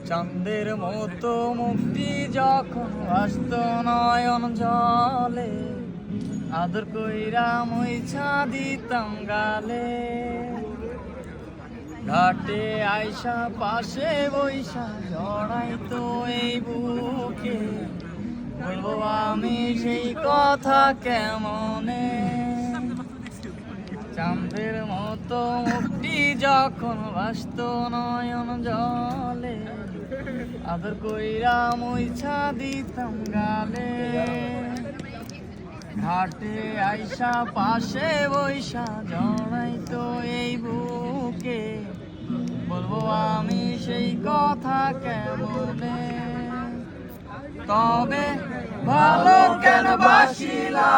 চাঁদের মতো মুক্তি যখন আসত নয়ন জলে, আদর কইরা মুইছা দিতাম গালে। ঘাটে আইসা পাশে বৈশা জড়াইতো এই বুকে, বলবো আমি সেই কথা কেমনে। চাঁদের মতো মুক্তি যখন ভাসত নয়ন জলে, আদর কইরা মুইছা দিতাম গালে। ঘাটে আইসা পাশে বৈশা জড়াইতো এই বুকে, বলবো আমি সেই কথা কেমনে। তবে ভালো কেন বাসিলা,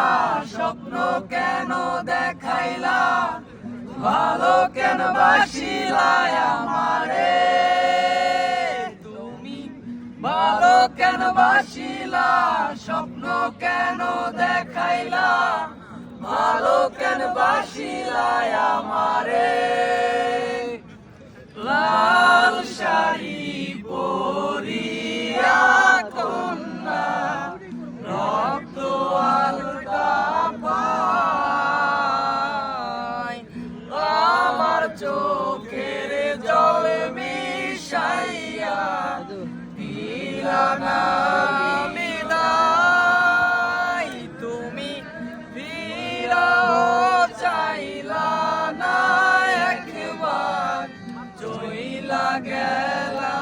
স্বপ্ন কেন দেখাইলা, ভালো কেন বাসিলা আমারে তুমি। ভালো কেন বাসিলা, স্বপ্ন কেন দেখাইলা, ভালো কেন বাসিলা আমারে। লাল শাড়ি পরিয়া কন্যা, রক্ত আলতা পায়, আমার চোখের জলে মিশাইয়া দিলা না বিদায়। তুমি ফিরাও চাইলা না একবার, চইলা গেলা।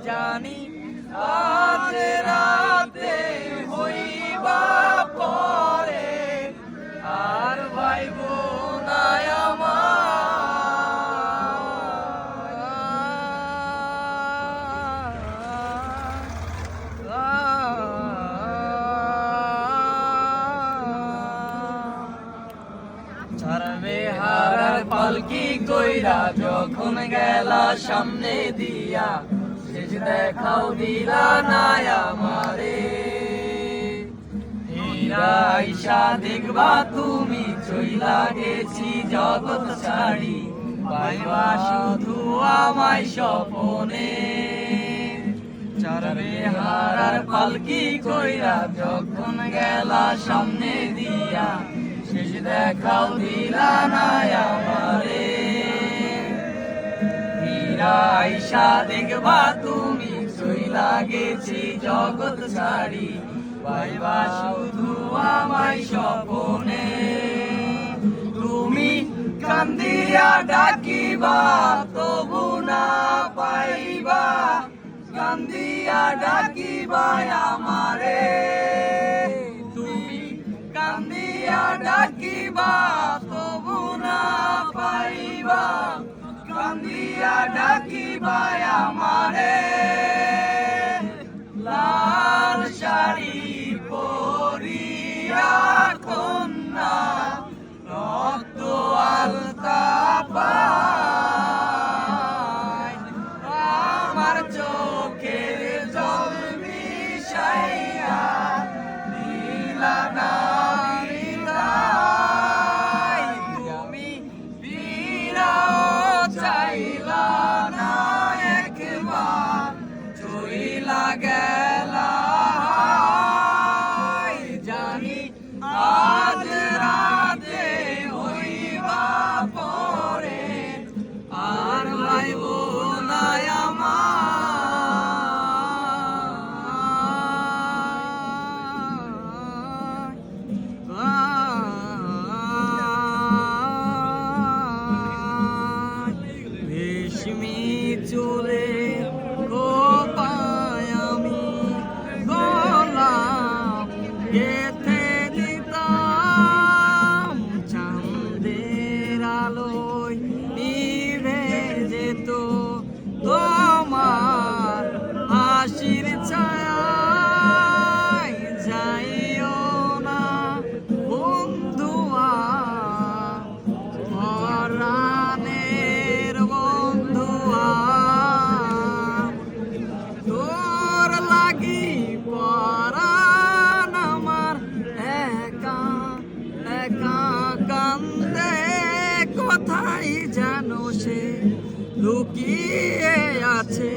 জানি আজ রাতে হইবা পরে, আর ভাইব না ছাড়বে হারার পালকি কইরা যখন গেলা সামনে দিয়া, শেষ দেখাও দিলা না আমারে। হীরা আইসা দেখবা তুমি চইলা গেছি জগৎ ছাড়ি, পাইবা শুধু আমায় স্বপনে। ছাড়বে হারার পালকি কইরা যখন গেলা সামনে দিয়া, শেষ দেখাও দিলা না আমারে। হীরা আইসা দেখবা তুমি চইলা গেছি জগৎ ছাড়ি, পাইবা শুধু আমায় স্বপনে। তুমি কান্দিয়া ডাকিবা তবু না পাইবা, কান্দিয়া ডাকিবা আমারে। তুমি কান্দিয়া ডাকিবা তবু না পাইবা, কান্দিয়া ডাকিবা আমারে। লাল শাড়ি পরিয়া কন্যা, রক্ত আলতা পায়, আমার চোখের জল মিশাইয়া দিলা না বিদায়। তুমি ফিরাও চাইলা না একবার, চইলা গেলা। জানি আজ রাতে হইবা পরে, আর ভাইব না আমার। রেশমি চুলে খোপায় আমি গোলাপ গেথে দিতাম, চাঁদের আলোয় নিভে যেত তোমার হাসির ছায়ায়। যাইও না বন্ধুয়া, পরাণের বন্ধুয়া। তাকিয়ে আছে